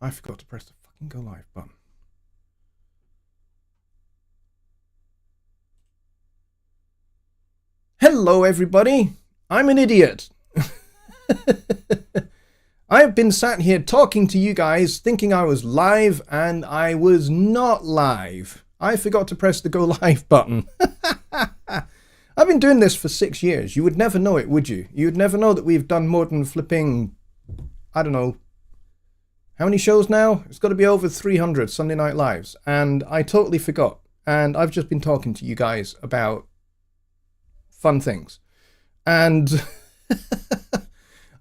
I forgot to press the fucking go live button. Hello, everybody. I'm an idiot. I have been sat here talking to you guys thinking I was live, and I was not live. I forgot to press the go live button. I've been doing this for 6 years. You would never know it, would you? You would never know that we've done more than flipping, I don't know, how many shows now? It's got to be over 300 Sunday Night Lives. And I totally forgot. And I've just been talking to you guys about fun things. And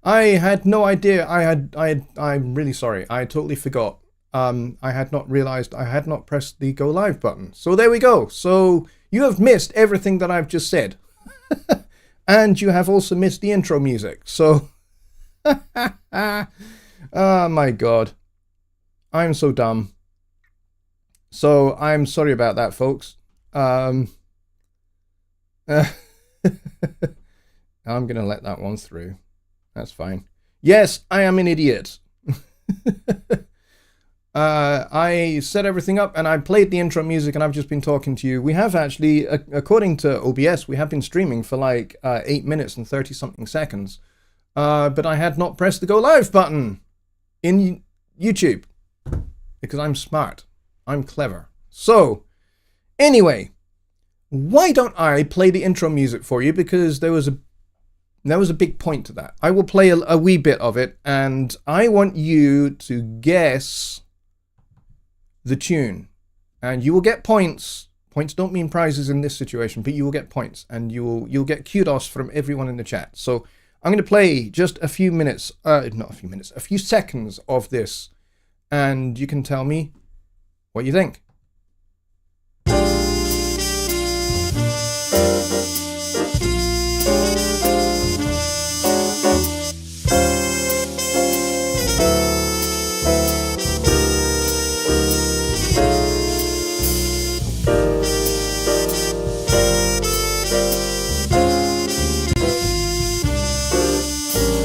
I had no idea. I'm really sorry. I totally forgot. I had not realized I had not pressed the go live button. So there we go. So you have missed everything that I've just said. And you have also missed the intro music. So, oh my God. I'm so dumb. So I'm sorry about that, folks. I'm going to let that one through. That's fine. Yes, I am an idiot. I set everything up and I played the intro music and I've just been talking to you. We have actually, according to OBS, we have been streaming for like 8 minutes and 30 something seconds. But I had not pressed the go live button in YouTube because I'm smart. I'm clever. So anyway, why don't I play the intro music for you? Because there was a big point to that. I will play a wee bit of it, and I want you to guess the tune. And you will get points. Points don't mean prizes in this situation, but you will get points, and you'll get kudos from everyone in the chat. So I'm going to play just a few minutes, a few seconds of this, and you can tell me what you think.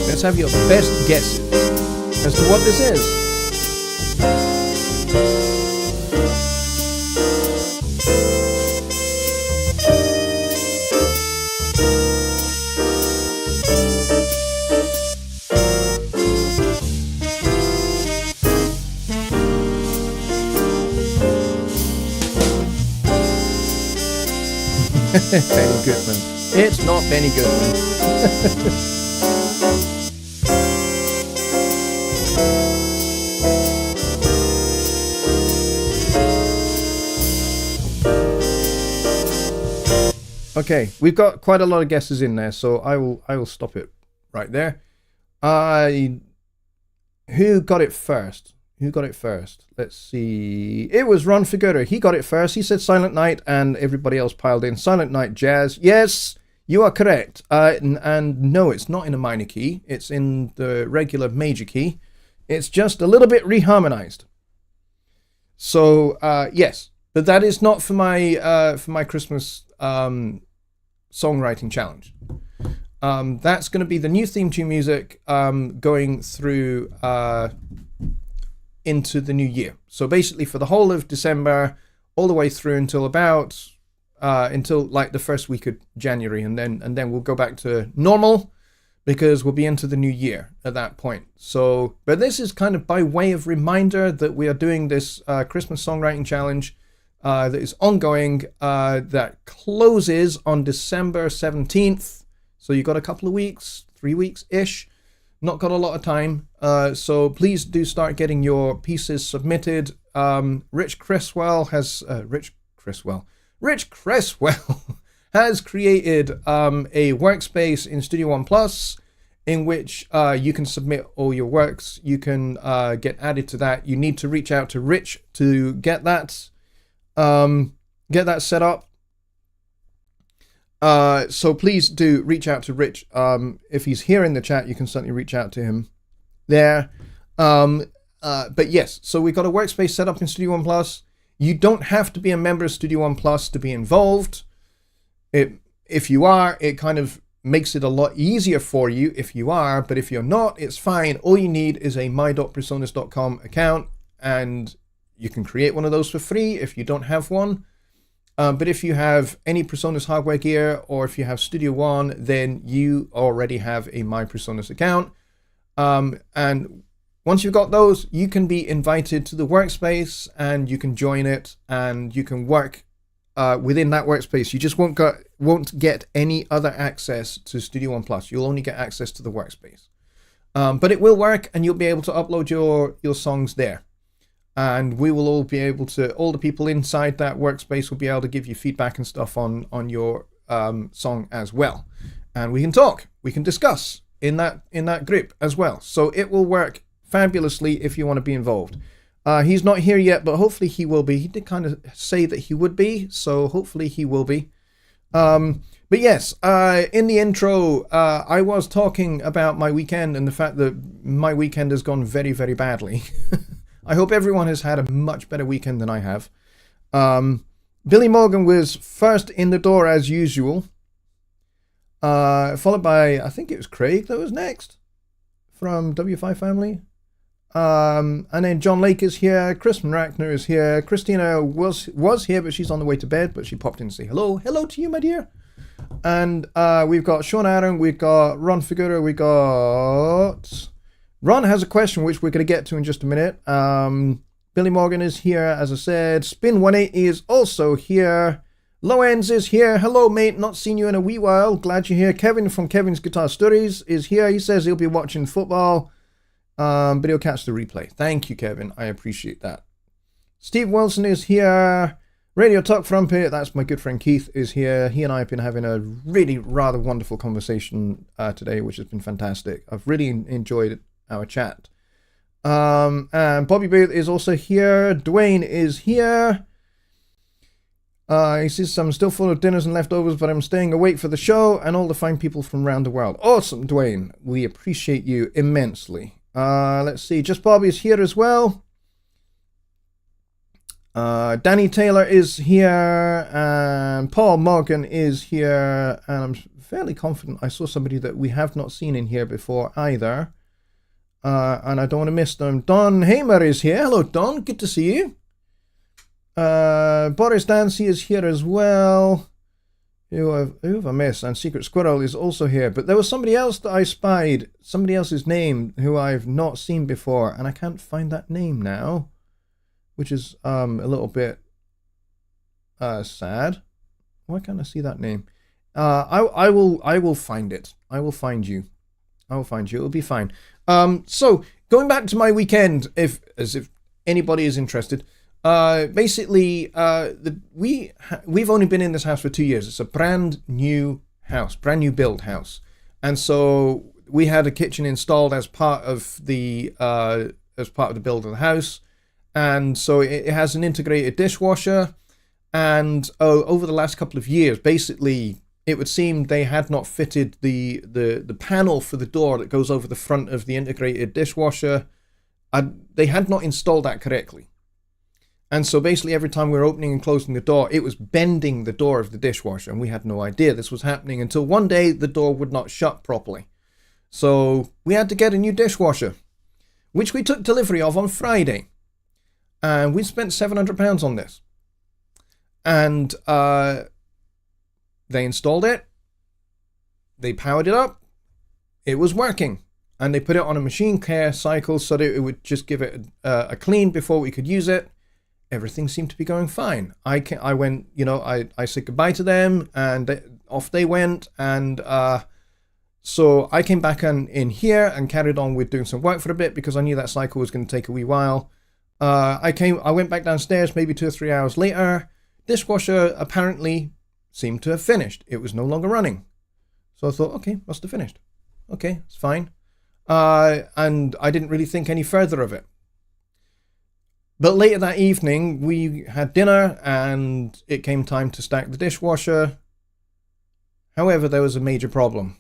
Let's have your best guesses as to what this is. Benny Goodman. It's not Benny Goodman. Okay, we've got quite a lot of guesses in there, so I will stop it right there. Who got it first? Who got it first? Let's see. It was Ron Figueroa. He got it first. He said Silent Night, and everybody else piled in Silent Night Jazz. Yes, you are correct. And no, it's not in a minor key. It's in the regular major key. It's just a little bit reharmonized. So yes, but that is not for my Christmas songwriting challenge. That's going to be the new theme tune music going through into the new year. So basically for the whole of December, all the way through until about until like the first week of January, and then we'll go back to normal because we'll be into the new year at that point. So, but this is kind of by way of reminder that we are doing this Christmas songwriting challenge that is ongoing, that closes on December 17th. So you got a couple of weeks, 3 weeks-ish. Not got a lot of time. So please do start getting your pieces submitted. Rich Cresswell has created a workspace in Studio One Plus in which you can submit all your works. You can get added to that. You need to reach out to Rich to get that set up. So please do reach out to Rich. If he's here in the chat, you can certainly reach out to him there. But yes, so we've got a workspace set up in Studio One Plus. You don't have to be a member of Studio One Plus to be involved. If you are, it kind of makes it a lot easier for you if you are, but if you're not, it's fine. All you need is a my.presonus.com account, and you can create one of those for free if you don't have one. But if you have any Presonus hardware gear, or if you have Studio One, then you already have a My Presonus account. And once you've got those, you can be invited to the workspace, and you can join it, and you can work within that workspace. You just won't get any other access to Studio One Plus. You'll only get access to the workspace. But it will work, and you'll be able to upload your songs there. And we will all be able to, all the people inside that workspace will be able to give you feedback and stuff on your song as well. And we can talk, we can discuss in that group as well. So it will work fabulously if you want to be involved. He's not here yet, but hopefully he will be. He did kind of say that he would be, so hopefully he will be. But yes, in the intro, I was talking about my weekend and the fact that my weekend has gone very, very badly. I hope everyone has had a much better weekend than I have. Billy Morgan was first in the door as usual, followed by, I think it was Craig that was next from W5 Family. And then John Lake is here, Chris Rackner is here, Christina was here, but she's on the way to bed, but she popped in to say hello. Hello to you, my dear. And we've got Sean Aaron, we've got Ron Figura, we got... Ron has a question which we're going to get to in just a minute. Billy Morgan is here, as I said. Spin 180 is also here. Lowenz is here. Hello, mate. Not seen you in a wee while. Glad you're here. Kevin from Kevin's Guitar Stories is here. He says he'll be watching football, but he'll catch the replay. Thank you, Kevin. I appreciate that. Steve Wilson is here. Radio Talk Trumpet, that's my good friend Keith, is here. He and I have been having a really rather wonderful conversation today, which has been fantastic. I've really enjoyed our chat. And Bobby Booth is also here. Dwayne is here. He says, I'm still full of dinners and leftovers, but I'm staying awake for the show and all the fine people from around the world. Awesome, Dwayne. We appreciate you immensely. Let's see. Just Bobby is here as well. Danny Taylor is here. And Paul Morgan is here. And I'm fairly confident I saw somebody that we have not seen in here before either. And I don't want to miss them. Don Hamer is here. Hello, Don. Good to see you. Boris Dancy is here as well. Who have I missed? And Secret Squirrel is also here. But there was somebody else that I spied. Somebody else's name who I've not seen before. And I can't find that name now. Which is a little bit sad. Why can't I see that name? I will find it. I will find you. I will find you. It'll be fine. So going back to my weekend, if anybody is interested, basically we've only been in this house for 2 years. It's a brand new house, brand new build house, and so we had a kitchen installed as part of the build of the house, and so it has an integrated dishwasher. And over the last couple of years, basically, it would seem they had not fitted the panel for the door that goes over the front of the integrated dishwasher. They had not installed that correctly. And so basically every time we were opening and closing the door, it was bending the door of the dishwasher. And we had no idea this was happening until one day the door would not shut properly. So we had to get a new dishwasher, which we took delivery of on Friday. And we spent £700 on this. And they installed it, they powered it up, it was working, and they put it on a machine care cycle so that it would just give it a clean before we could use it. Everything seemed to be going fine. I went, I said goodbye to them, and off they went, and so I came back in here and carried on with doing some work for a bit because I knew that cycle was going to take a wee while. I went back downstairs maybe 2 or 3 hours later. Dishwasher apparently seemed to have finished. It was no longer running. So I thought, okay, must have finished. Okay, it's fine. And I didn't really think any further of it. But later that evening, we had dinner and it came time to stack the dishwasher. However, there was a major problem.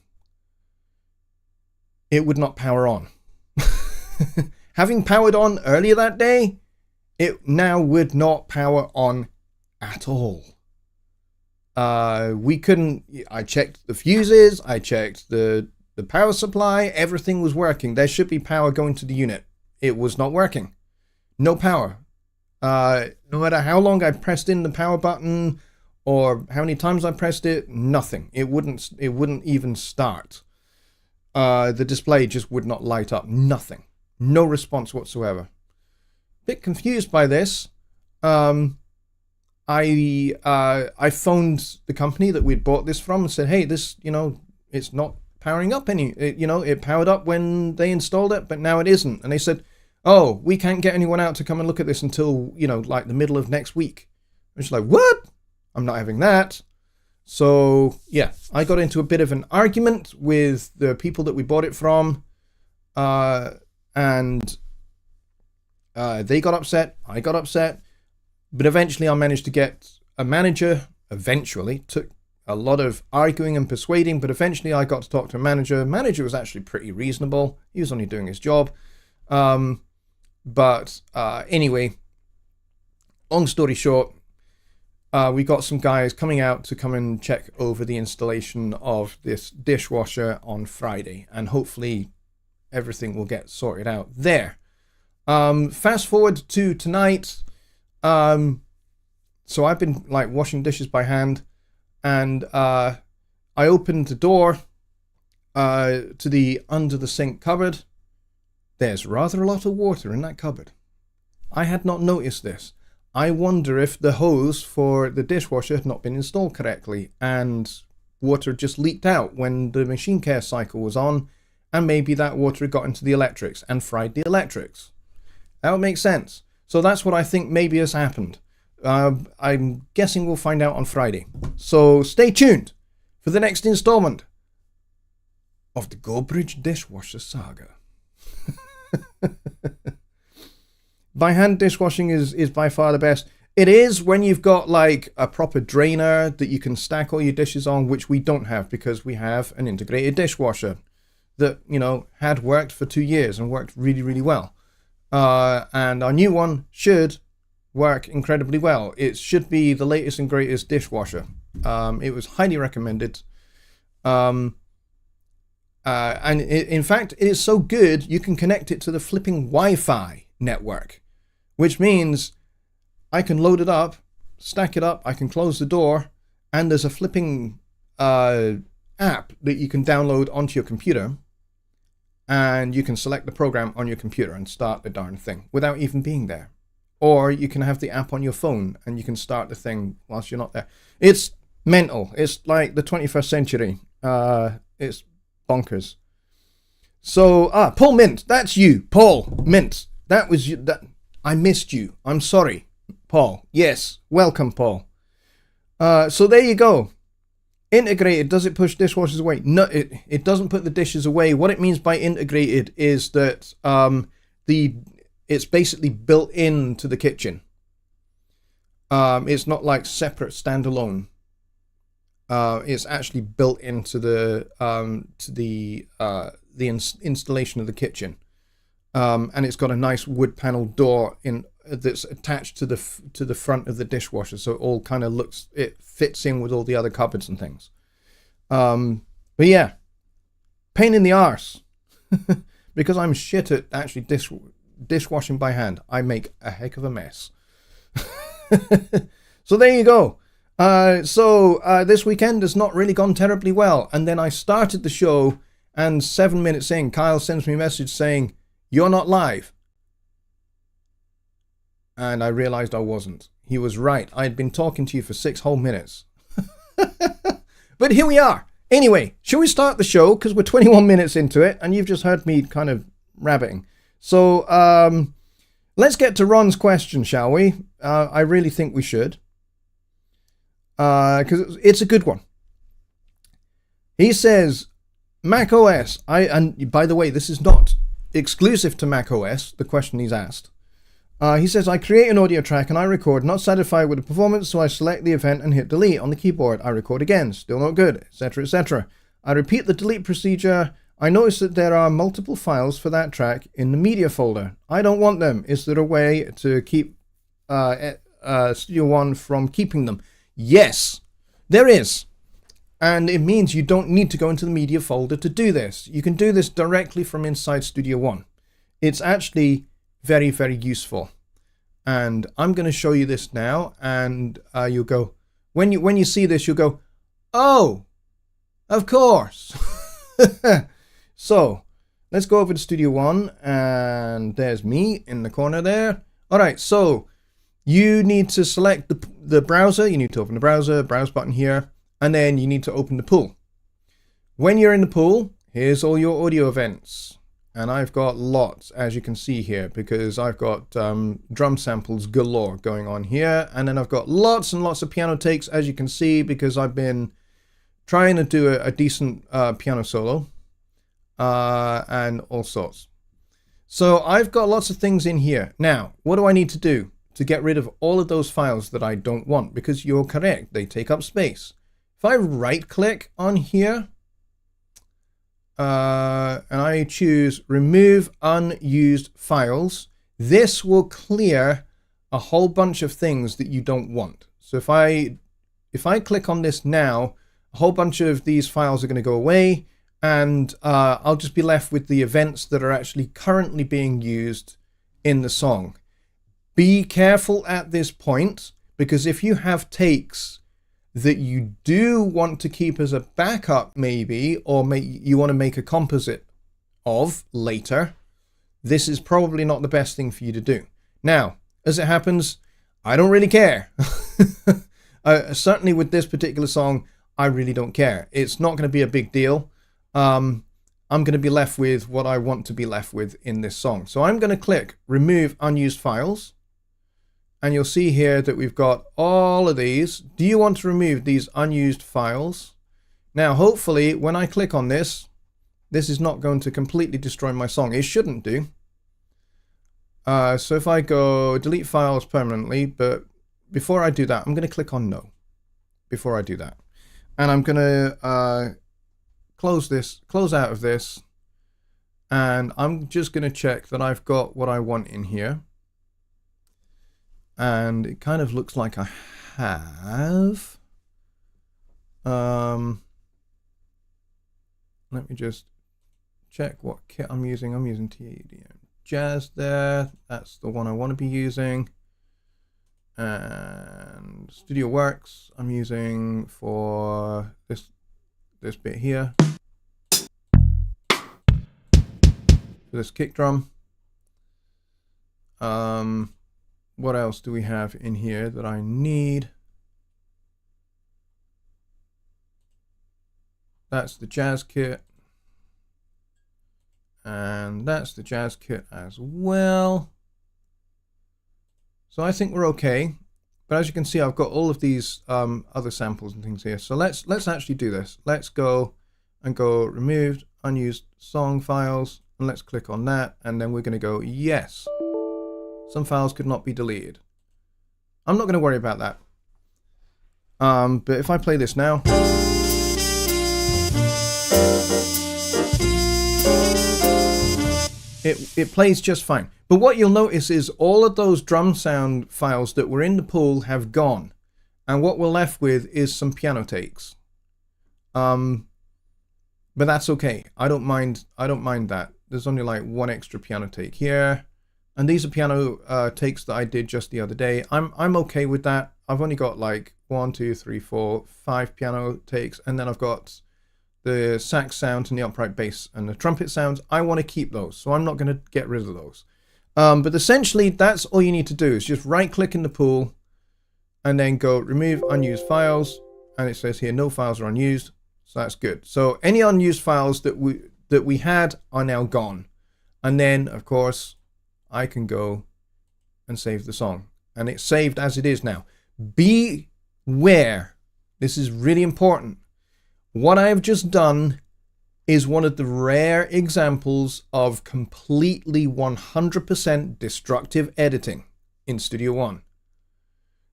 It would not power on. Having powered on earlier that day, it now would not power on at all. We couldn't. I checked the fuses. I checked the power supply. Everything was working. There should be power going to the unit. It was not working. No power. No matter how long I pressed in the power button or how many times I pressed it, nothing. It wouldn't even start. The display just would not light up. Nothing. No response whatsoever. Bit confused by this. I phoned the company that we'd bought this from and said, hey, this, it's not powering up any. It powered up when they installed it, but now it isn't. And they said, oh, we can't get anyone out to come and look at this until, like the middle of next week. I'm just like, what? I'm not having that. So, yeah, I got into a bit of an argument with the people that we bought it from. And they got upset. I got upset. But eventually I managed to get a manager. Eventually. Took a lot of arguing and persuading. But eventually I got to talk to a manager. Manager was actually pretty reasonable. He was only doing his job. Anyway, long story short, we got some guys coming out to come and check over the installation of this dishwasher on Friday, and hopefully everything will get sorted out there. Fast forward to tonight. So I've been washing dishes by hand, and I opened the door to the under the sink cupboard. There's rather a lot of water in that cupboard. I had not noticed this. I wonder if the hose for the dishwasher had not been installed correctly and water just leaked out when the machine care cycle was on, and maybe that water got into the electrics and fried the electrics. That would make sense. So that's what I think maybe has happened. I'm guessing we'll find out on Friday. So stay tuned for the next installment of the Goldbridge Dishwasher Saga. By hand dishwashing is by far the best. It is when you've got a proper drainer that you can stack all your dishes on, which we don't have because we have an integrated dishwasher that, had worked for 2 years and worked really, really well. And our new one should work incredibly well. It should be the latest and greatest dishwasher. It was highly recommended. In fact, it is so good, you can connect it to the flipping Wi-Fi network, which means I can load it up, stack it up, I can close the door, and there's a flipping app that you can download onto your computer, and you can select the program on your computer and start the darn thing without even being there. Or you can have the app on your phone and you can start the thing whilst you're not there. It's mental. It's like the 21st century. It's bonkers. So, Paul Mint, that's you. Paul Mint, that was you. I missed you. I'm sorry, Paul. Yes, welcome, Paul. So there you go. Integrated, does it push dishwashers away? No, it doesn't put the dishes away. What it means by integrated is that it's basically built into the kitchen. It's not like separate standalone. It's actually built into the installation of the kitchen, and it's got a nice wood panel door that's attached to the front of the dishwasher, so it all kind of fits in with all the other cupboards and things. But yeah, pain in the arse because I'm shit at actually dishwashing by hand. I make a heck of a mess. So there you go. This weekend has not really gone terribly well, and then I started the show, and 7 minutes in, Kyle sends me a message saying, "You're not live." And I realized I wasn't. He was right. I'd been talking to you for 6 whole minutes. But here we are. Anyway, shall we start the show? Because we're 21 minutes into it, and you've just heard me kind of rabbiting. So, let's get to Ron's question, shall we? I really think we should. Because it's a good one. He says, Mac OS. And by the way, this is not exclusive to Mac OS, the question he's asked. He says, I create an audio track and I record, not satisfied with the performance, so I select the event and hit delete on the keyboard. I record again, still not good, etc., etc. I repeat the delete procedure. I notice that there are multiple files for that track in the media folder. I don't want them. Is there a way to keep Studio One from keeping them? Yes. There is. And it means you don't need to go into the media folder to do this. You can do this directly from inside Studio One. It's actually very, very useful. And I'm going to show you this now. And you'll go, when you see this, you'll go, oh, of course. So let's go over to Studio One. And there's me in the corner there. All right, so you need to select the browser. You need to open the browser, browse button here. And then you need to open the pool. When you're in the pool, here's all your audio events. And I've got lots, as you can see here, because I've got drum samples galore going on here. And then I've got lots and lots of piano takes, as you can see, because I've been trying to do a decent piano solo and all sorts. So I've got lots of things in here. Now, what do I need to do to get rid of all of those files that I don't want? Because you're correct, they take up space. If I right click on here and I choose remove unused files, this will clear a whole bunch of things that you don't want. So if I click on this now, a whole bunch of these files are going to go away, and I'll just be left with the events that are actually currently being used in the song. Be careful at this point, because if you have takes that you do want to keep as a backup maybe, or you want to make a composite of later, this is probably not the best thing for you to do. Now, as it happens, I don't really care. Certainly with this particular song, I really don't care. It's not going to be a big deal. I'm going to be left with what I want to be left with in this song. So I'm going to click remove unused files. And you'll see here that we've got all of these. Do you want to remove these unused files? Now, hopefully, when I click on this, this is not going to completely destroy my song. It shouldn't do. So if I go delete files permanently, but before I do that, I'm going to click on no. Before I do that. And I'm going to close out of this. And I'm just going to check that I've got what I want in here. And it kind of looks like I have. Let me just check what kit I'm using. I'm using TADM Jazz there. That's the one I want to be using. And Studio Works I'm using for this bit here. For this kick drum. What else do we have in here that I need? That's the jazz kit. And that's the jazz kit as well. So I think we're okay. But as you can see, I've got all of these other samples and things here. So let's actually do this. Let's go and go removed unused song files. And let's click on that. And then we're going to go yes. Some files could not be deleted. I'm not going to worry about that. But if I play this now, it plays just fine. But what you'll notice is all of those drum sound files that were in the pool have gone. And what we're left with is some piano takes. But that's okay. I don't mind that. There's only like one extra piano take here. And these are piano takes that I did just the other day. I'm okay with that. I've only got like 1, 2, 3, 4, 5 piano takes, and then I've got the sax sounds and the upright bass and the trumpet sounds. I want to keep those, so I'm not going to get rid of those. But essentially, that's all you need to do is just right-click in the pool, and then go remove unused files, and it says here no files are unused, so that's good. So any unused files that we had are now gone, and then of course I can go and save the song. And it's saved as it is now. Beware. This is really important. What I have just done is one of the rare examples of completely 100% destructive editing in Studio One.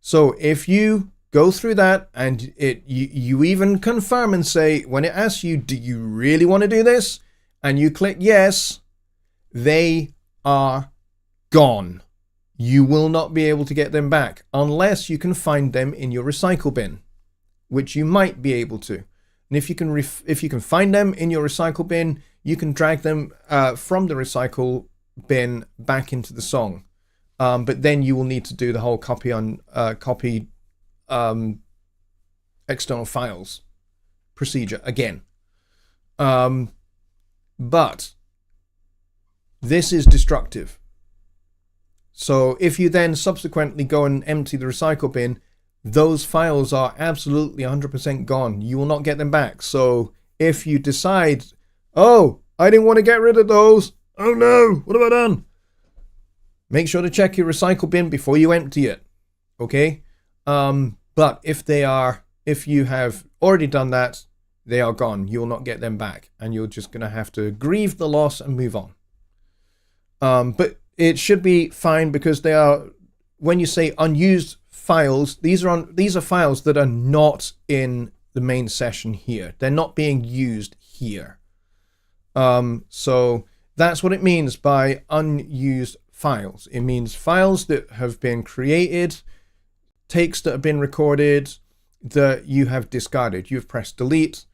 So if you go through that and you even confirm and say, when it asks you, do you really want to do this? And you click yes, they are gone. You will not be able to get them back unless you can find them in your recycle bin. which you might be able to. And if you can find them in your recycle bin, you can drag them from the recycle bin back into the song. But then you will need to do the whole copy external files procedure again. But this is destructive. So if you then subsequently go and empty the recycle bin, those files are absolutely 100% gone. You will not get them back. So if you decide, oh, I didn't want to get rid of those. Oh no, what have I done? Make sure to check your recycle bin before you empty it. Okay? But if you have already done that, they are gone. You will not get them back. And you're just going to have to grieve the loss and move on. But it should be fine because they are, when you say unused files, these are files that are not in the main session here. They're not being used here. So that's what it means by unused files. It means files that have been created, takes that have been recorded, that you have discarded. You've pressed delete,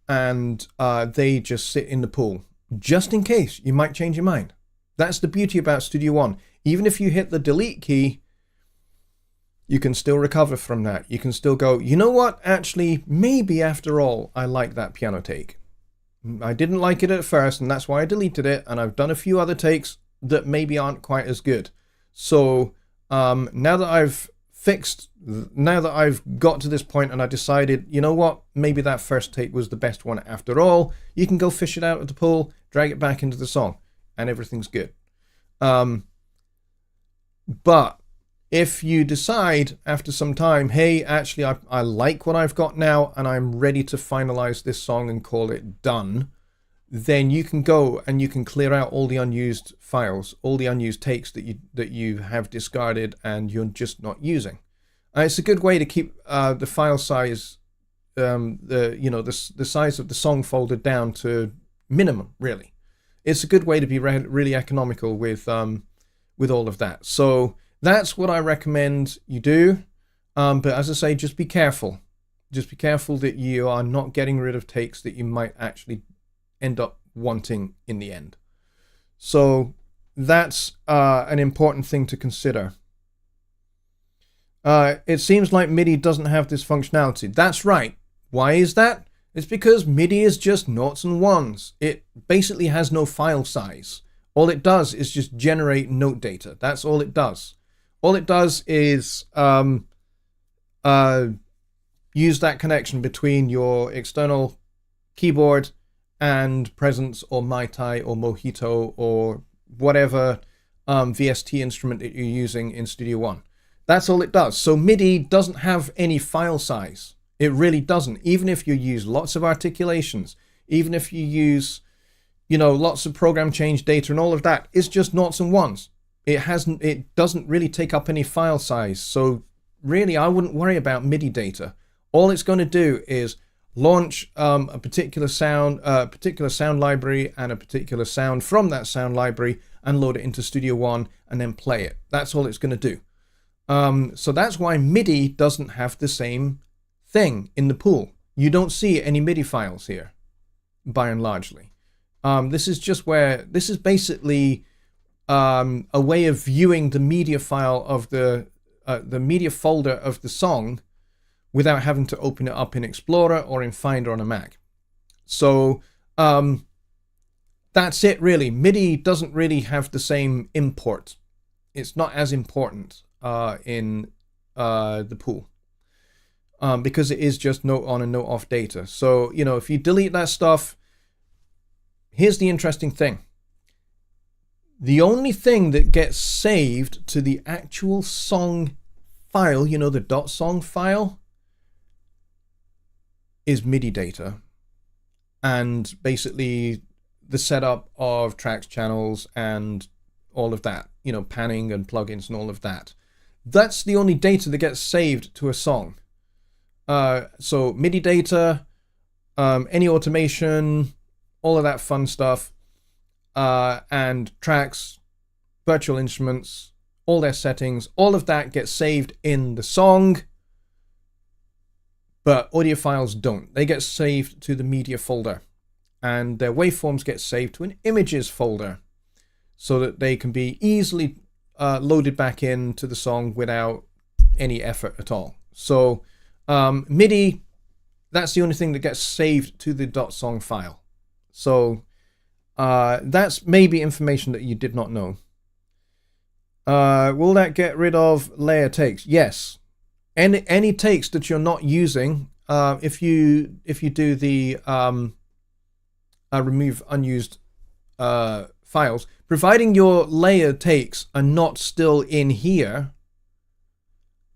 and they just sit in the pool, just in case you might change your mind. That's the beauty about Studio One. Even if you hit the delete key, you can still recover from that. You can still go, you know what? Actually, maybe after all, I like that piano take. I didn't like it at first, and that's why I deleted it. And I've done a few other takes that maybe aren't quite as good. So now that I've got to this point and I decided, you know what? Maybe that first take was the best one after all. You can go fish it out of the pool, drag it back into the song, and everything's good. But if you decide after some time, hey, actually, I like what I've got now and I'm ready to finalize this song and call it done, then you can go and you can clear out all the unused files, all the unused takes that you have discarded and you're just not using. It's a good way to keep the file size, the size of the song folder down to minimum, really. It's a good way to be really economical with all of that. So that's what I recommend you do. But as I say, just be careful. Just be careful that you are not getting rid of takes that you might actually end up wanting in the end. So that's an important thing to consider. It seems like MIDI doesn't have this functionality. That's right. Why is that? It's because MIDI is just noughts and ones. It basically has no file size. All it does is just generate note data. That's all it does. All it does is use that connection between your external keyboard and Presence or Mai-Tai or Mojito or whatever VST instrument that you're using in Studio One. That's all it does. So MIDI doesn't have any file size. It really doesn't. Even if you use lots of articulations, even if you use, lots of program change data and all of that, it's just noughts and ones. It doesn't really take up any file size. So really, I wouldn't worry about MIDI data. All it's going to do is launch a particular sound library and a particular sound from that sound library and load it into Studio One and then play it. That's all it's going to do. So that's why MIDI doesn't have the same thing in the pool. You don't see any MIDI files here, by and largely. This is basically a way of viewing the media file of the media folder of the song without having to open it up in Explorer or in Finder on a Mac. So that's it, really. MIDI doesn't really have the same import. It's not as important in the pool. Because it is just note on and note off data. So, if you delete that stuff, here's the interesting thing. The only thing that gets saved to the actual song file, the .song file, is MIDI data. And basically the setup of tracks, channels, and all of that, panning and plugins and all of that. That's the only data that gets saved to a song. So MIDI data, any automation, all of that fun stuff, and tracks, virtual instruments, all their settings, all of that gets saved in the song, but audio files don't. They get saved to the media folder, and their waveforms get saved to an images folder, so that they can be easily loaded back into the song without any effort at all. So MIDI, that's the only thing that gets saved to the .song file. So that's maybe information that you did not know. Will that get rid of layer takes? Yes. Any takes that you're not using, if you do the remove unused files, providing your layer takes are not still in here,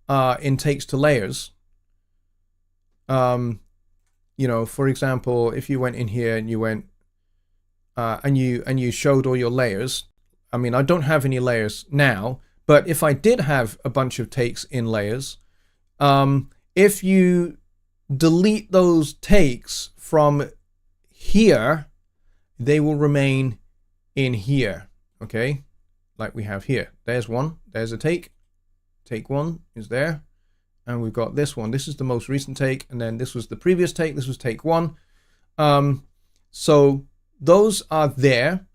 in takes to layers. You know, for example, if you went in here and you went and you showed all your layers. I mean, I don't have any layers now, but if I did have a bunch of takes in layers, if you delete those takes from here, they will remain in here, okay? Like we have here. There's one, there's a take. Take one is there. And we've got this one. This is the most recent take, and then this was the previous take. This was take one. So those are there,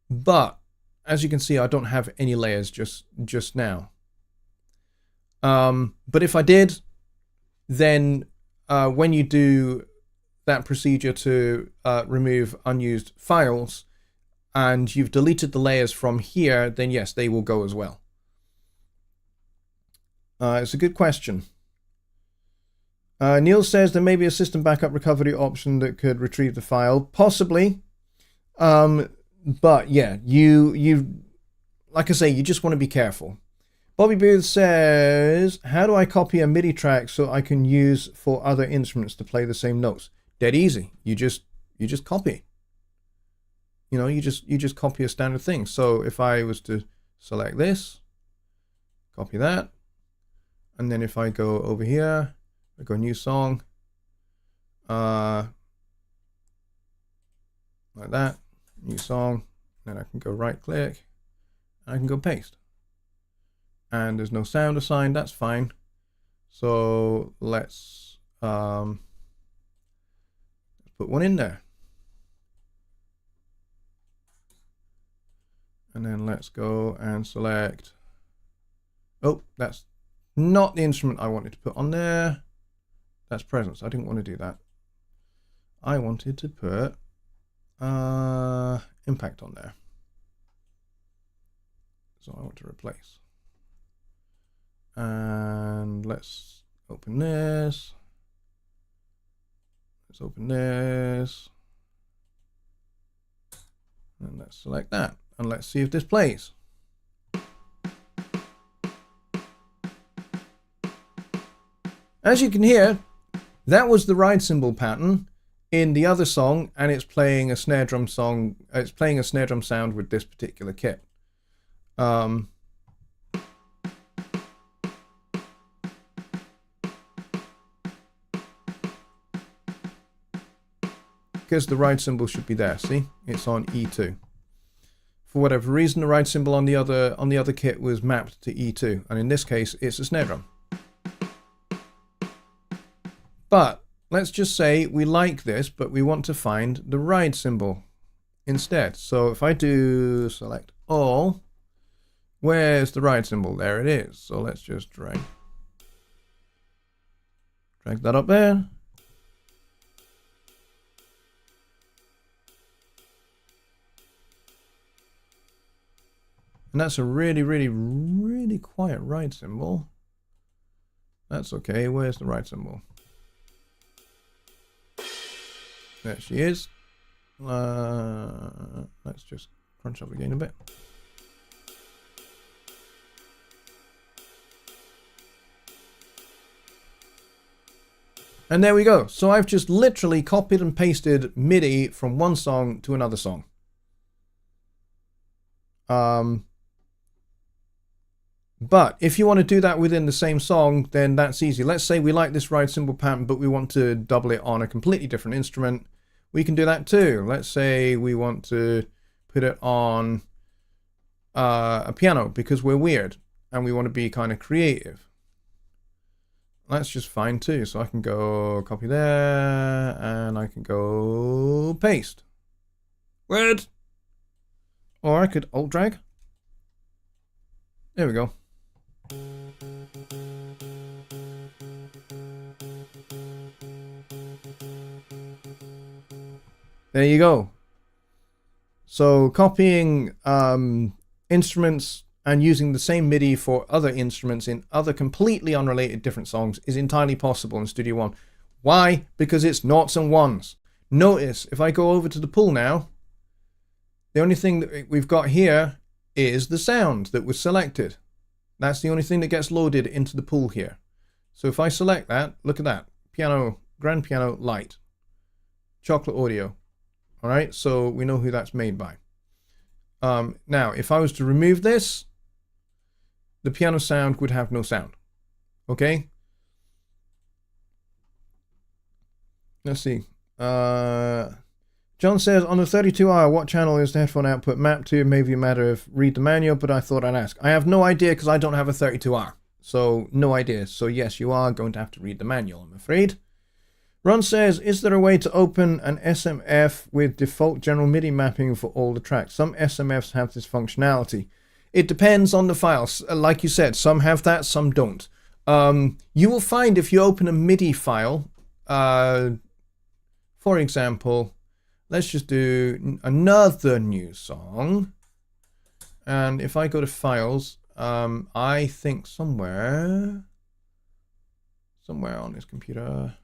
but as you can see, I don't have any layers just now. But if I did, then when you do that procedure to remove unused files, and you've deleted the layers from here, then yes, they will go as well. It's a good question. Neil says there may be a system backup recovery option that could retrieve the file. Possibly. But yeah, you like I say, you just want to be careful. Bobby Booth says, how do I copy a MIDI track so I can use for other instruments to play the same notes? Dead easy. You just copy. You know, you just copy a standard thing. So if I was to select this, copy that, and then if I go over here, I go new song, like that, new song, then I can go right click, and I can go paste. And there's no sound assigned, that's fine. So let's put one in there. And then let's go and select, oh, that's not the instrument I wanted to put on there. That's presence. I didn't want to do that. I wanted to put impact on there. So I want to replace. And let's open this. Let's open this. And let's select that. And let's see if this plays. As you can hear, that was the ride cymbal pattern in the other song, and it's playing a snare drum song. It's playing a snare drum sound with this particular kit. Because the ride cymbal should be there. See, it's on E2. For whatever reason, the ride cymbal on the other kit was mapped to E2, and in this case, it's a snare drum. But let's just say we like this, but we want to find the ride cymbal instead. So if I do select all, where's the ride cymbal? There it is. So let's just drag that up there. And that's a really, really, really quiet ride cymbal. That's okay. Where's the ride cymbal? There she is. Let's just crunch up again a bit. And there we go. So I've just literally copied and pasted MIDI from one song to another song. But if you want to do that within the same song, then that's easy. Let's say we like this ride cymbal pattern, but we want to double it on a completely different instrument. We can do that too. Let's say we want to put it on a piano because we're weird and we want to be kind of creative. That's just fine too. So I can go copy there, and I can go paste. Word. Or I could alt drag. There we go. There you go. So copying instruments and using the same MIDI for other instruments in other completely unrelated different songs is entirely possible in Studio One. Why? Because it's noughts and ones. Notice, if I go over to the pool now, the only thing that we've got here is the sound that was selected. That's the only thing that gets loaded into the pool here. So if I select that, look at that. Piano, grand piano, light. Chocolate audio. All right, so we know who that's made by. Now, if I was to remove this, the piano sound would have no sound. Okay? Let's see. John says, on the 32R, what channel is the headphone output mapped to? Maybe a matter of read the manual, but I thought I'd ask. I have no idea because I don't have a 32R. So, no idea. So, yes, you are going to have to read the manual, I'm afraid. Ron says, is there a way to open an SMF with default general MIDI mapping for all the tracks? Some SMFs have this functionality. It depends on the files. Like you said, some have that, some don't. You will find if you open a MIDI file, for example, let's just do another new song. And if I go to files, I think somewhere on this computer.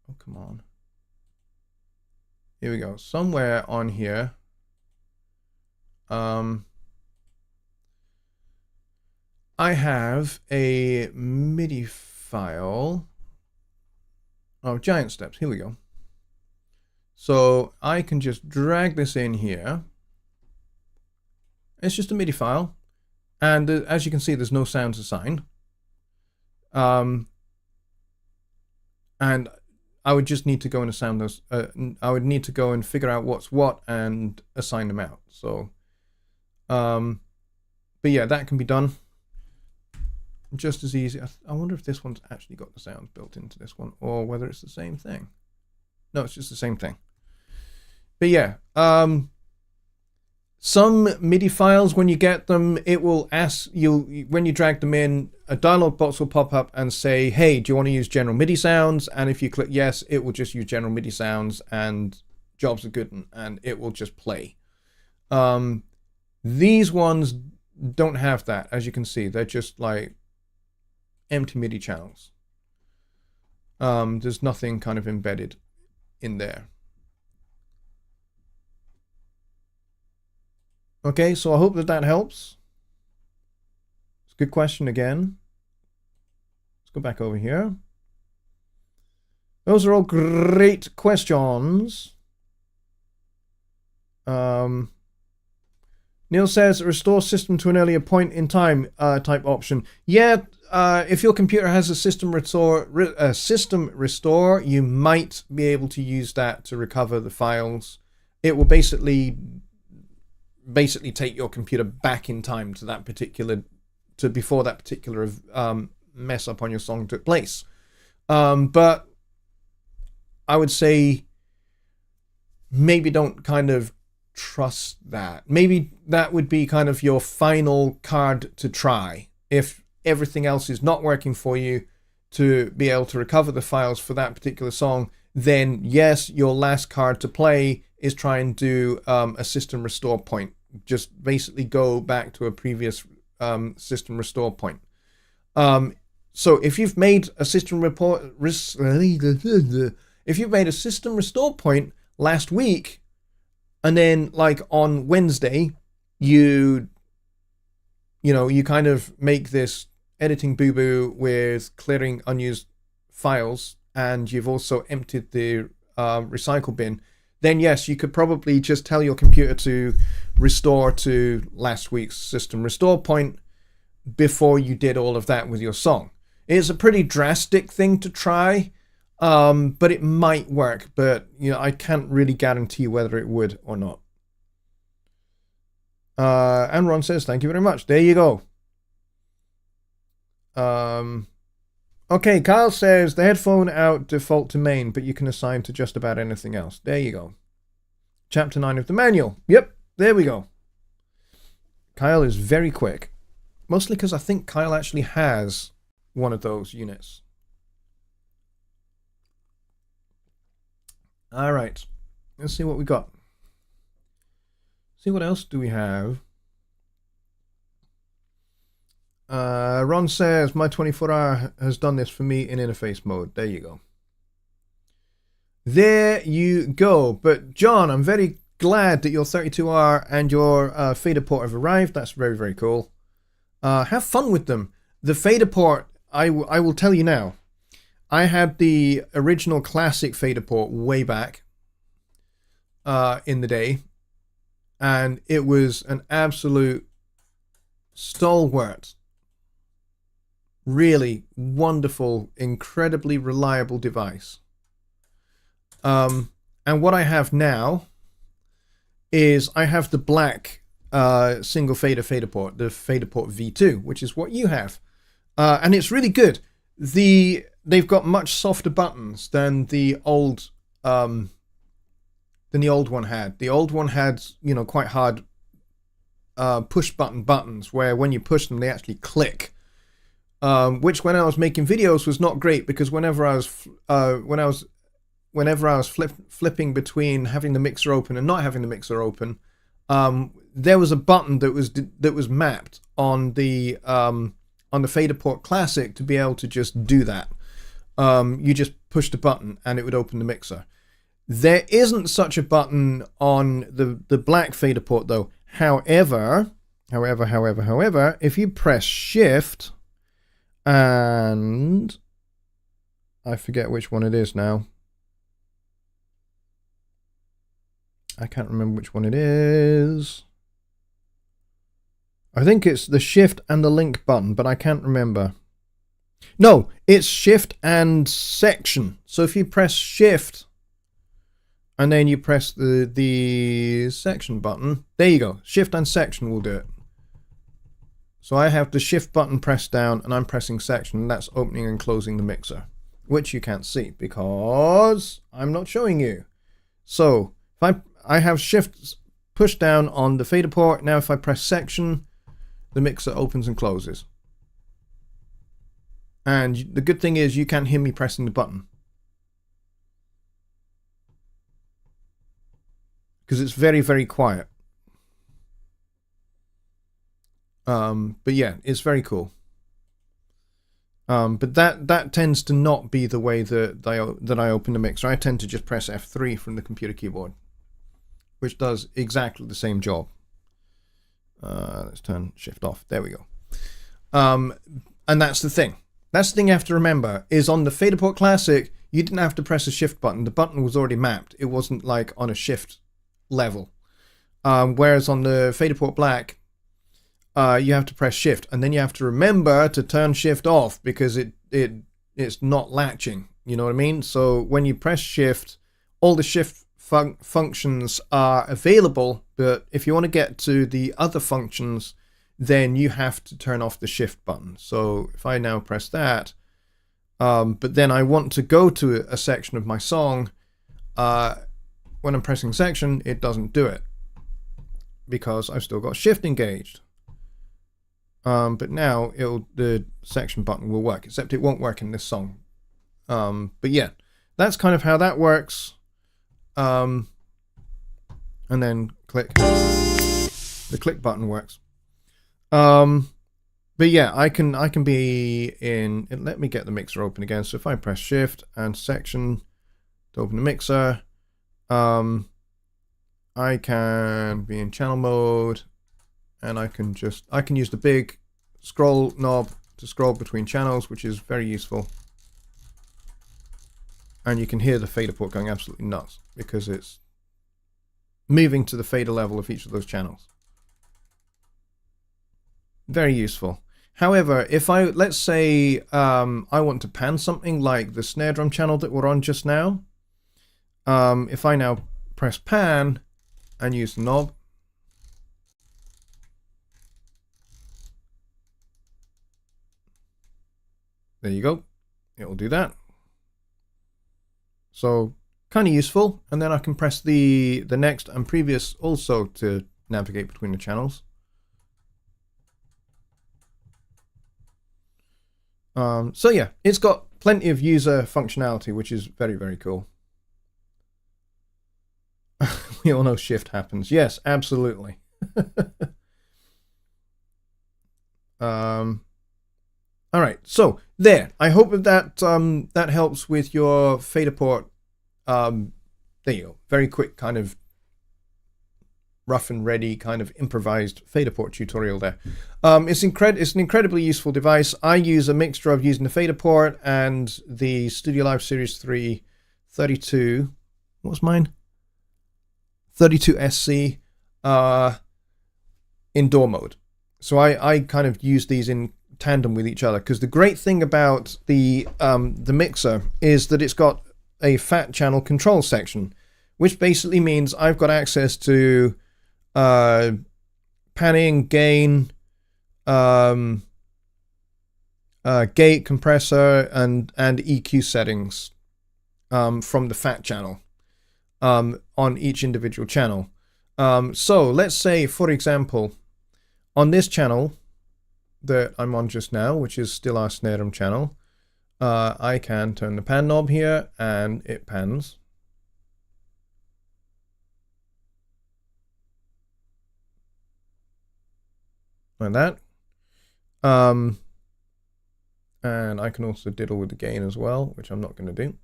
Oh, come on. Here we go. Somewhere on here. I have a MIDI file. Oh, giant steps. Here we go. So I can just drag this in here. It's just a MIDI file. And as you can see, there's no sounds assigned. And I would just need to go and assign those. I would need to go and figure out what's what and assign them out. So, but yeah, that can be done just as easy. I wonder if this one's actually got the sounds built into this one, or whether it's the same thing. No, it's just the same thing. But yeah, some MIDI files, when you get them, it will ask you, when you drag them in, a dialog box will pop up and say, hey, do you want to use general MIDI sounds? And if you click yes, it will just use general MIDI sounds and jobs are good, and it will just play. These ones don't have that, as you can see. They're just like empty MIDI channels. There's nothing kind of embedded in there. Okay, so I hope that helps. It's a good question again. Let's go back over here. Those are all great questions. Neil says, restore system to an earlier point in time type option. Yeah, if your computer has a system restore, you might be able to use that to recover the files. It will basically take your computer back in time to that particular, to before that particular mess up on your song took place. But I would say maybe don't kind of trust that. Maybe that would be kind of your final card to try. If everything else is not working for you to be able to recover the files for that particular song, then yes, your last card to play is try and do a system restore point. Just basically go back to a previous system restore point. So if you've made a system restore point last week, and then like on Wednesday, you kind of make this editing boo-boo with clearing unused files, and you've also emptied the recycle bin, then yes, you could probably just tell your computer to restore to last week's system restore point before you did all of that with your song. It's a pretty drastic thing to try, but it might work. But I can't really guarantee whether it would or not. And Ron says, thank you very much. There you go. Okay, Kyle says the headphone out default to main, but you can assign to just about anything else. There you go. Chapter 9 of the manual. Yep, there we go. Kyle is very quick. Mostly because I think Kyle actually has one of those units. All right. Let's see what we got. See what else do we have. Ron says, my 24-hour has done this for me in interface mode. There you go. There you go. But John, I'm very glad that your 32R and your fader port have arrived. That's very, very cool. Have fun with them. The fader port, I will tell you now. I had the original classic fader port way back in the day. And it was an absolute stalwart. Really wonderful, incredibly reliable device. And what I have now is I have the black single fader port, the fader port V2, which is what you have. And it's really good. They've got much softer buttons than the old one had. The old one had, you know, quite hard push button buttons where when you push them they actually click. Which when I was making videos was not great, because whenever I was flipping between having the mixer open and not having the mixer open, there was a button that was mapped on the fader port classic to be able to just do that. You just pushed a button and it would open the mixer. There isn't such a button on the black fader port though. However, if you press shift and I forget which one it is now. I can't remember which one it is. I think it's the shift and the link button, but I can't remember. No, it's shift and section. So if you press shift and then you press the section button, there you go. Shift and section will do it. So I have the shift button pressed down and I'm pressing section, and that's opening and closing the mixer, which you can't see because I'm not showing you. So if I have shift pushed down on the fader port. Now if I press section, the mixer opens and closes. And the good thing is you can't hear me pressing the button, because it's very, very quiet. But yeah, it's very cool. But that tends to not be the way that I open the mixer. I tend to just press F3 from the computer keyboard, which does exactly the same job. Let's turn shift off. There we go. And that's the thing. That's the thing you have to remember, is on the fader port classic, you didn't have to press a shift button. The button was already mapped. It wasn't like on a shift level. Whereas on the fader port black, you have to press shift, and then you have to remember to turn shift off because it's not latching. You know what I mean? So when you press shift, all the shift functions are available, but if you want to get to the other functions, then you have to turn off the shift button. So if I now press that, but then I want to go to a section of my song, when I'm pressing section, it doesn't do it because I've still got shift engaged. But now the section button will work, except it won't work in this song. But yeah, that's kind of how that works. And then click. The click button works. But yeah, I can be in. Let me get the mixer open again. So if I press shift and section to open the mixer, I can be in channel mode. And I can use the big scroll knob to scroll between channels, which is very useful. And you can hear the fader port going absolutely nuts because it's moving to the fader level of each of those channels. Very useful. However, if let's say I want to pan something like the snare drum channel that we're on just now, if I now press pan and use the knob, there you go. it'll do that. So kind of useful. And then I can press the next and previous also to navigate between the channels. So yeah, it's got plenty of user functionality, which is very, very cool. We all know shift happens. Yes, absolutely. All right, so there. I hope that that helps with your fader port. There you go. Very quick, kind of rough and ready, kind of improvised fader port tutorial there. It's an incredibly useful device. I use a mixture of using the fader port and the Studio Live Series 3 32. What was mine? 32SC in DAW mode. So I kind of use these in tandem with each other, because the great thing about the mixer is that it's got a fat channel control section, which basically means I've got access to panning, gain, gate, compressor, and EQ settings from the fat channel on each individual channel. So let's say, for example, on this channel that I'm on just now, which is still our snare drum channel, I can turn the pan knob here and it pans. Like that. And I can also diddle with the gain as well, which I'm not going to do.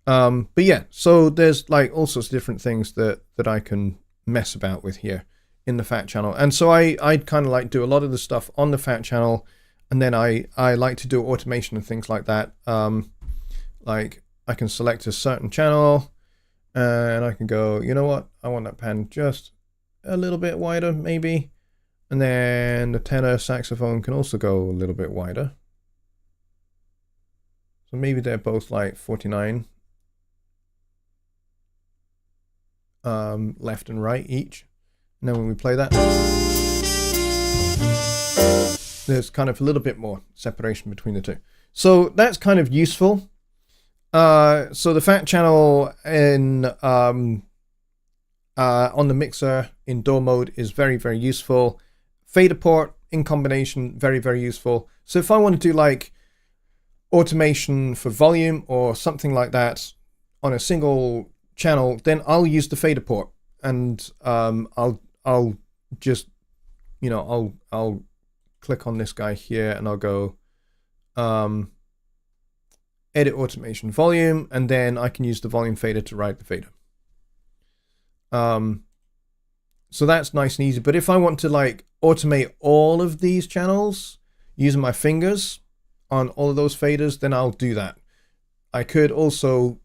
But yeah, so there's like all sorts of different things that I can mess about with here in the fat channel. And so I kind of like do a lot of the stuff on the fat channel, and then I like to do automation and things like that. Like I can select a certain channel and I can go, you know what, I want that pan just a little bit wider maybe. And then the tenor saxophone can also go a little bit wider. So maybe they're both like 49 left and right each. And then when we play that, there's kind of a little bit more separation between the two. So that's kind of useful. So the fat channel in on the mixer in DAW mode is very, very useful. Fader port in combination, very, very useful. So if I want to do like automation for volume or something like that on a single channel, then I'll use the fader port, and I'll just, you know, I'll click on this guy here and I'll go edit automation volume, and then I can use the volume fader to write the fader. So that's nice and easy. But if I want to like automate all of these channels using my fingers on all of those faders, then I'll do that. I could also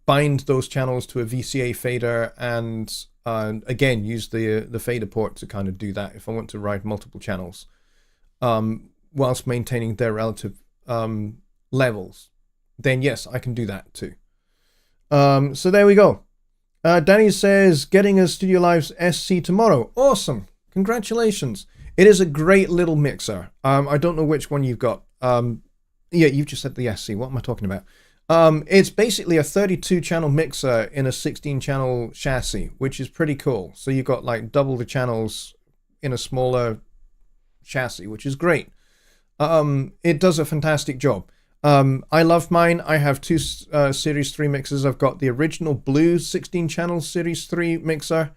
bind those channels to a VCA fader and again use the fader port to kind of do that if I want to write multiple channels whilst maintaining their relative levels. Then yes, I can do that too. So there we go. Danny says, getting a Studio Live SC tomorrow. Awesome. Congratulations. It is a great little mixer. I don't know which one you've got. Yeah, you've just said the SC. What am I talking about? It's basically a 32 channel mixer in a 16 channel chassis, which is pretty cool. So you've got like double the channels in a smaller chassis, which is great. It does a fantastic job. I love mine. I have two Series 3 mixers. I've got the original blue 16 channel Series 3 mixer,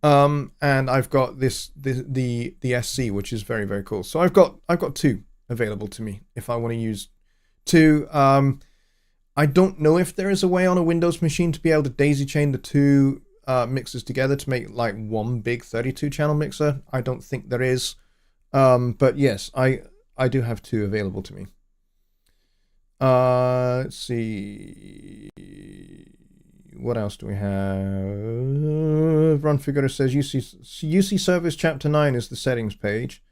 and I've got the SC, which is very, very cool. So I've got two available to me if I want to use two. I don't know if there is a way on a Windows machine to be able to daisy chain the two mixers together to make like one big 32 channel mixer. I don't think there is, but yes, I do have two available to me. Let's see. What else do we have? Ron Figueroa says UC Service Chapter 9 is the settings page.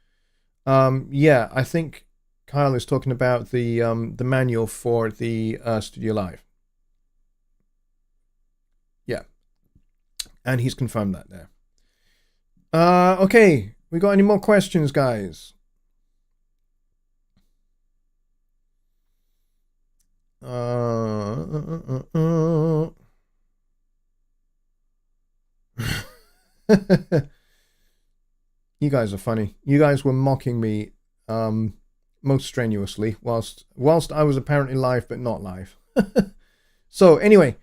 Yeah, I think Kyle is talking about the manual for the Studio Live. Yeah, and he's confirmed that there. Okay, we got any more questions, guys? You guys are funny. You guys were mocking me most strenuously whilst I was apparently live but not live. So anyway,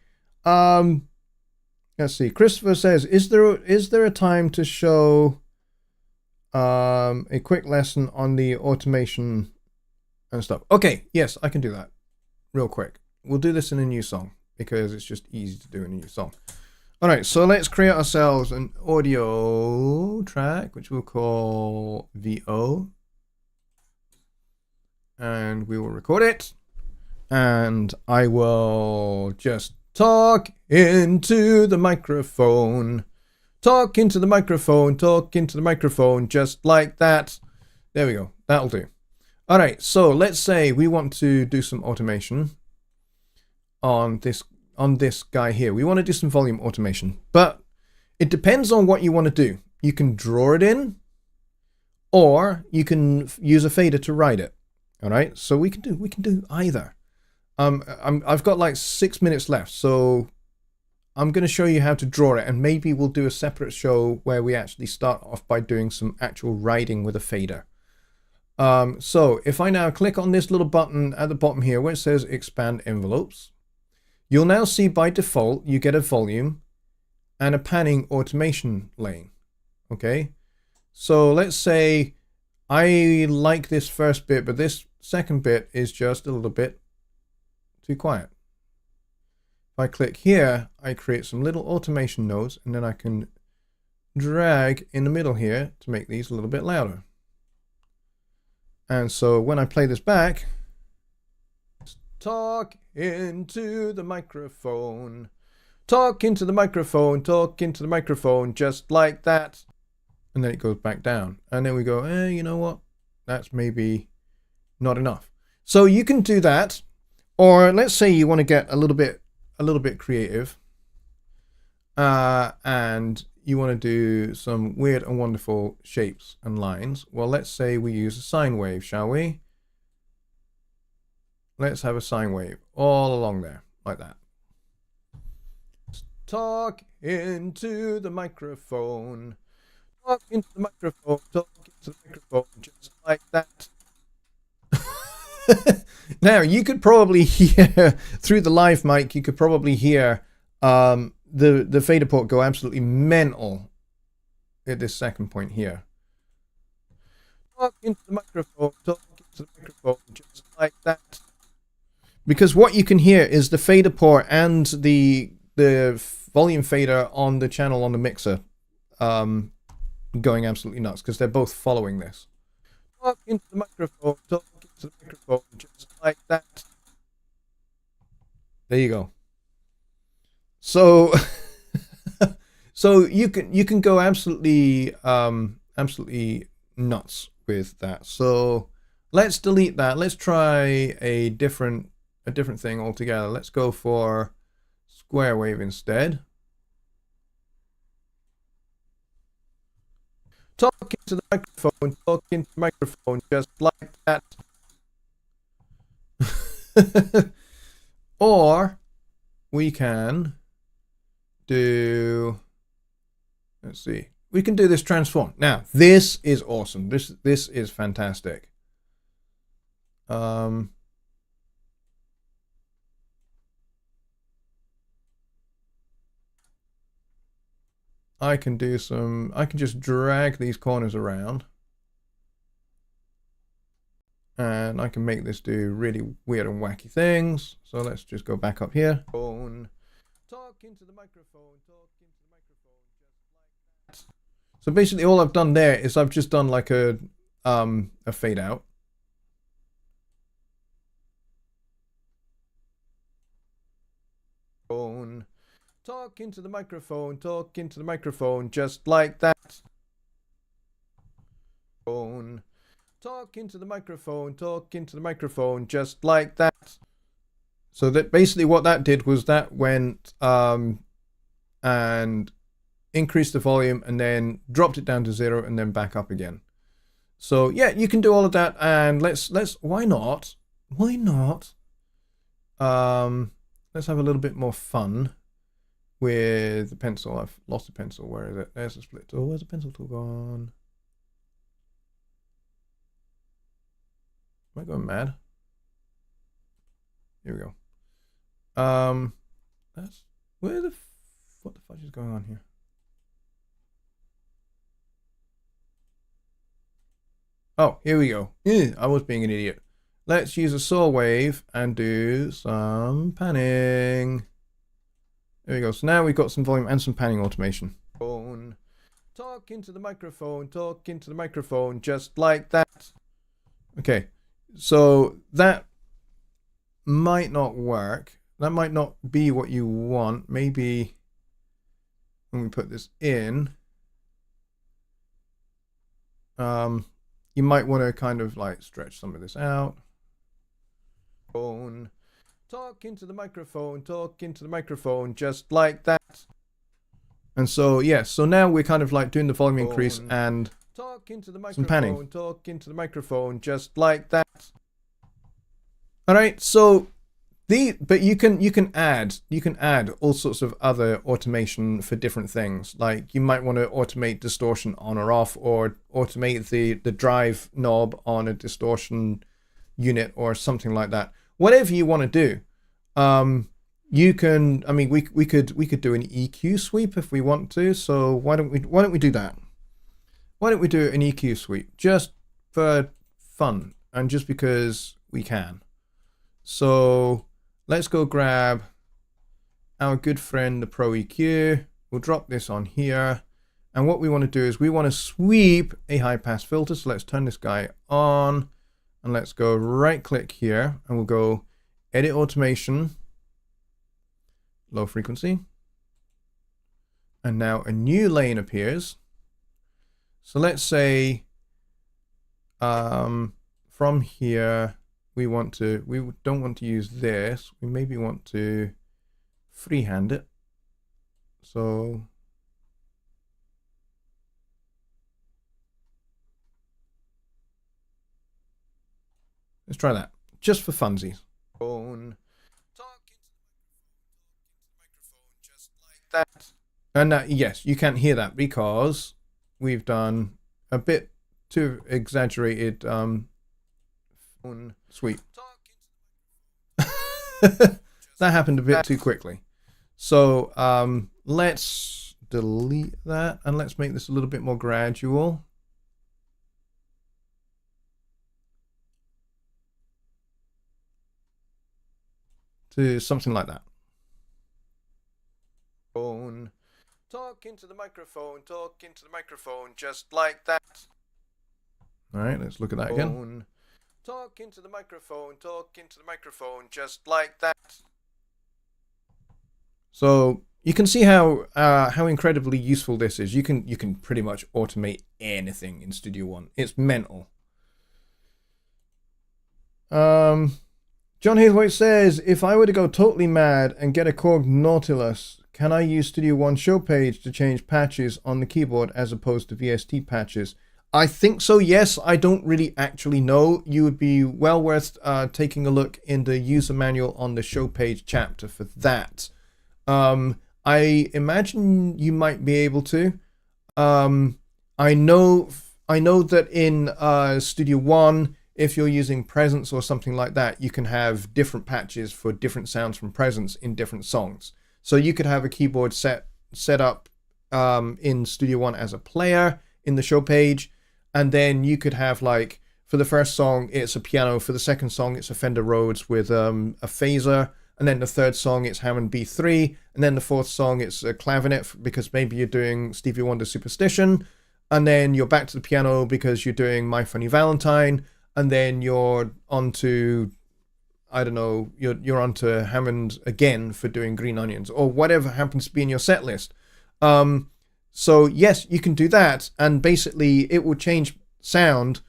let's see. Christopher says, is there a time to show a quick lesson on the automation and stuff? Okay, yes, I can do that real quick. We'll do this in a new song because it's just easy to do in a new song. All right, so let's create ourselves an audio track, which we'll call VO. And we will record it. And I will just talk into the microphone. Talk into the microphone, talk into the microphone, just like that. There we go, that'll do. All right, so let's say we want to do some automation on this guy here. We want to do some volume automation, but it depends on what you want to do. You can draw it in, or you can use a fader to write it. All right, so we can do either. I've got like 6 minutes left, so I'm going to show you how to draw it, and maybe we'll do a separate show where we actually start off by doing some actual writing with a fader. So if I now click on this little button at the bottom here where it says expand envelopes, you'll now see by default you get a volume and a panning automation lane. Okay, so let's say I like this first bit, but this second bit is just a little bit too quiet. If I click here, I create some little automation nodes, and then I can drag in the middle here to make these a little bit louder. And so when I play this back, talk into the microphone, talk into the microphone, talk into the microphone, just like that. And then it goes back down. And then we go, you know what? That's maybe not enough. So you can do that. Or let's say you want to get a little bit creative. And you want to do some weird and wonderful shapes and lines. Well, let's say we use a sine wave, shall we? Let's have a sine wave all along there, like that. Talk into the microphone. Talk into the microphone. Talk into the microphone, just like that. Now, you could probably hear, through the live mic, you could probably hear the fader port go absolutely mental at this second point here. Talk into the microphone, talk into the microphone, just like that. Because what you can hear is the fader port and the volume fader on the channel on the mixer going absolutely nuts, because they're both following this. Talk into the microphone, talk into the microphone, just like that. There you go. So, so you can go absolutely nuts with that. So let's delete that. Let's try a different thing altogether. Let's go for square wave instead. Talk into the microphone, talk into the microphone, just like that. Or we can do, let's see, we can do this transform. Now, this is awesome. This is fantastic. I can just drag these corners around. And I can make this do really weird and wacky things. So let's just go back up here. Talk into the microphone, talk into the microphone, just like that. So basically all I've done there is I've just done like a fade out. Talk into the microphone, talk into the microphone, just like that. Talk into the microphone, talk into the microphone, just like that. So that basically what that did was that went and increased the volume and then dropped it down to 0 and then back up again. So yeah, you can do all of that, and let's why not Let's have a little bit more fun with the pencil. I've lost the pencil. Where is it? There's the split tool. Where's the pencil tool gone? Am I going mad? Here we go. That's what the fudge is going on here? Oh, here we go. I was being an idiot. Let's use a saw wave and do some panning. There we go. So now we've got some volume and some panning automation. Talk into the microphone, just like that. Okay, so that might not work. That might not be what you want. Maybe when we put this in, you might want to kind of like stretch some of this out. Talk into the microphone, just like that. And so, yes, so now we're kind of like doing the volume increase and some panning. Talk into the microphone, just like that. All right, so but you can add all sorts of other automation for different things. Like you might want to automate distortion on or off, or automate the drive knob on a distortion unit or something like that. Whatever you want to do. You can, I mean, we could do an EQ sweep if we want to. So why don't we do that? Why don't we do an EQ sweep just for fun and just because we can? So let's go grab our good friend, the Pro EQ. We'll drop this on here. And what we want to do is we want to sweep a high pass filter. So let's turn this guy on and let's go right click here and we'll go edit automation, low frequency. And now a new lane appears. So let's say from here, we don't want to use this. We maybe want to freehand it. So let's try that just for funsies. Just like that. And yes, you can't hear that because we've done a bit too exaggerated sweep. That happened a bit too quickly. So let's delete that and let's make this a little bit more gradual. To something like that. Talk into the microphone, just like that. All right, let's look at that again. Talk into the microphone, just like that. So you can see how incredibly useful this is. You can pretty much automate anything in Studio One. It's mental. John Hathaway says, if I were to go totally mad and get a Korg Nautilus, can I use Studio One show page to change patches on the keyboard as opposed to VST patches? I think so, yes. I don't really actually know. You would be well worth taking a look in the user manual on the show page chapter for that. I imagine you might be able to. I know that in Studio One, if you're using Presence or something like that, you can have different patches for different sounds from Presence in different songs. So you could have a keyboard set up in Studio One as a player in the show page, and then you could have, like, for the first song it's a piano, for the second song it's a Fender Rhodes with a phaser, and then the third song it's Hammond B3, and then the fourth song it's a clavinet because maybe you're doing Stevie Wonder Superstition, and then you're back to the piano because you're doing My Funny Valentine, and then you're onto, I don't know, you're onto Hammond again for doing Green Onions, or whatever happens to be in your set list. So yes, you can do that, and basically it will change sound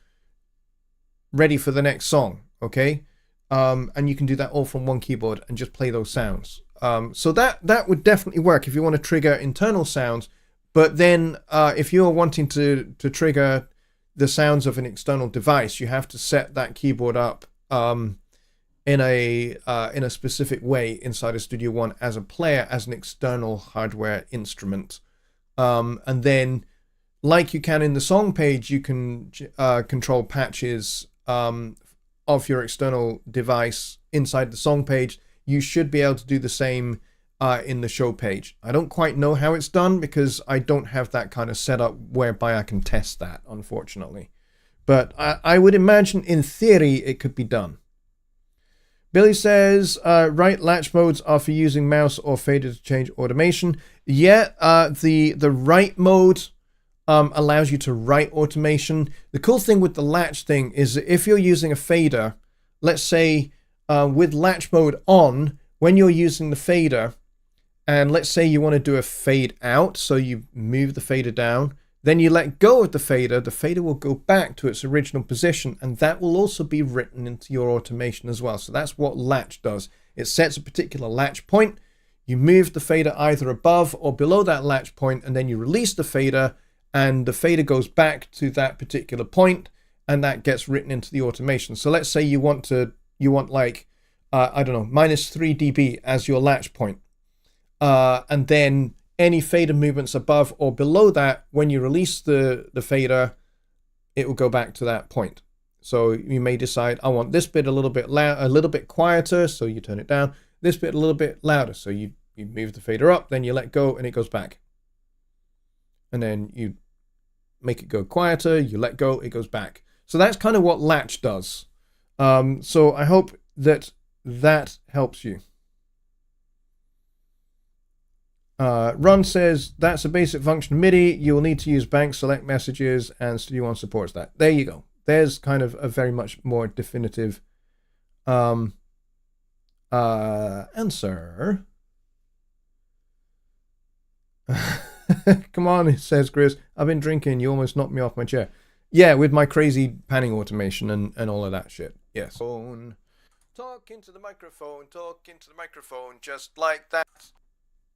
ready for the next song, okay? And you can do that all from one keyboard and just play those sounds. So that would definitely work if you want to trigger internal sounds, but then if you're wanting to trigger the sounds of an external device, you have to set that keyboard up in a specific way inside of Studio One as a player, as an external hardware instrument. And then, like you can in the song page, you can control patches of your external device inside the song page. You should be able to do the same in the show page. I don't quite know how it's done because I don't have that kind of setup whereby I can test that, unfortunately. But I would imagine in theory it could be done. Billy says, right latch modes are for using mouse or fader to change automation. Yeah, the write mode allows you to write automation. The cool thing with the latch thing is that if you're using a fader, let's say with latch mode on, when you're using the fader, and let's say you want to do a fade out, so you move the fader down, then you let go of the fader will go back to its original position, and that will also be written into your automation as well. So that's what latch does. It sets a particular latch point, you move the fader either above or below that latch point, and then you release the fader, and the fader goes back to that particular point, and that gets written into the automation. So let's say you want like, I don't know, -3 dB as your latch point. And then any fader movements above or below that, when you release the fader, it will go back to that point. So you may decide, I want this bit a little bit loud, a little bit quieter, so you turn it down. This bit a little bit louder, so you move the fader up, then you let go, and it goes back. And then you make it go quieter, you let go, it goes back. So that's kind of what latch does. So I hope that helps you. Ron says, that's a basic function of MIDI. You will need to use bank select messages, and Studio One supports that. There you go. There's kind of a very much more definitive answer. Come on, says Chris. I've been drinking. You almost knocked me off my chair. Yeah, with my crazy panning automation and all of that shit. Yes. Talk into the microphone, just like that.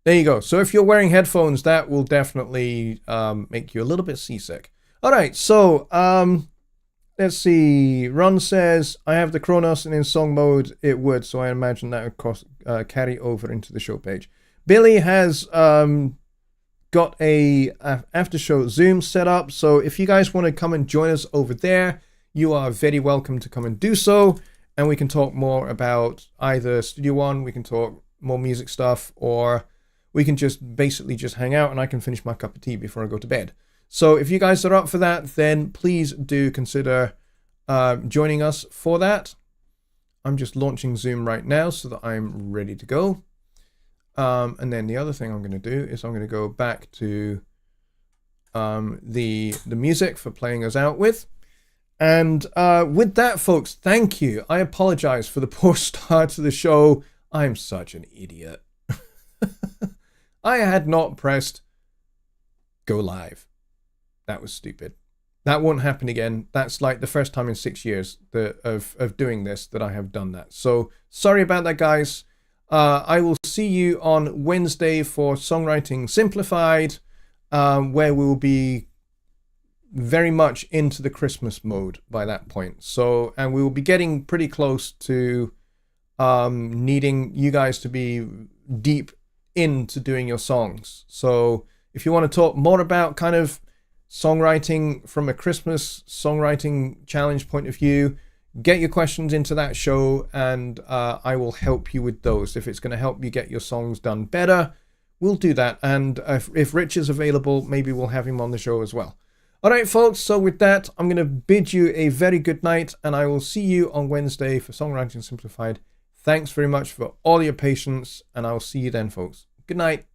There you go. So if you're wearing headphones, that will definitely make you a little bit seasick. All right, so let's see. Ron says, I have the Kronos, and in song mode it would, so I imagine that would carry over into the show page. Billy has got a after show Zoom set up, so if you guys want to come and join us over there, you are very welcome to come and do so, and we can talk more about either Studio One, we can talk more music stuff, or we can just basically just hang out and I can finish my cup of tea before I go to bed. So if you guys are up for that, then please do consider joining us for that. I'm just launching Zoom right now so that I'm ready to go. And then the other thing I'm going to do is I'm going to go back to the music for playing us out with. And with that, folks, thank you. I apologize for the poor start to the show. I'm such an idiot. I had not pressed go live. That was stupid. That won't happen again. That's like the first time in 6 years of doing this that I have done that. So sorry about that, guys. I will see you on Wednesday for Songwriting Simplified, where we will be very much into the Christmas mode by that point. So, and we will be getting pretty close to needing you guys to be deep into doing your songs. So if you want to talk more about kind of songwriting from a Christmas songwriting challenge point of view, get your questions into that show, and I will help you with those. If it's going to help you get your songs done better, we'll do that. And if Rich is available, maybe we'll have him on the show as well. All right, folks, so with that, I'm going to bid you a very good night, and I will see you on Wednesday for Songwriting Simplified. Thanks very much for all your patience, and I'll see you then, folks. Good night.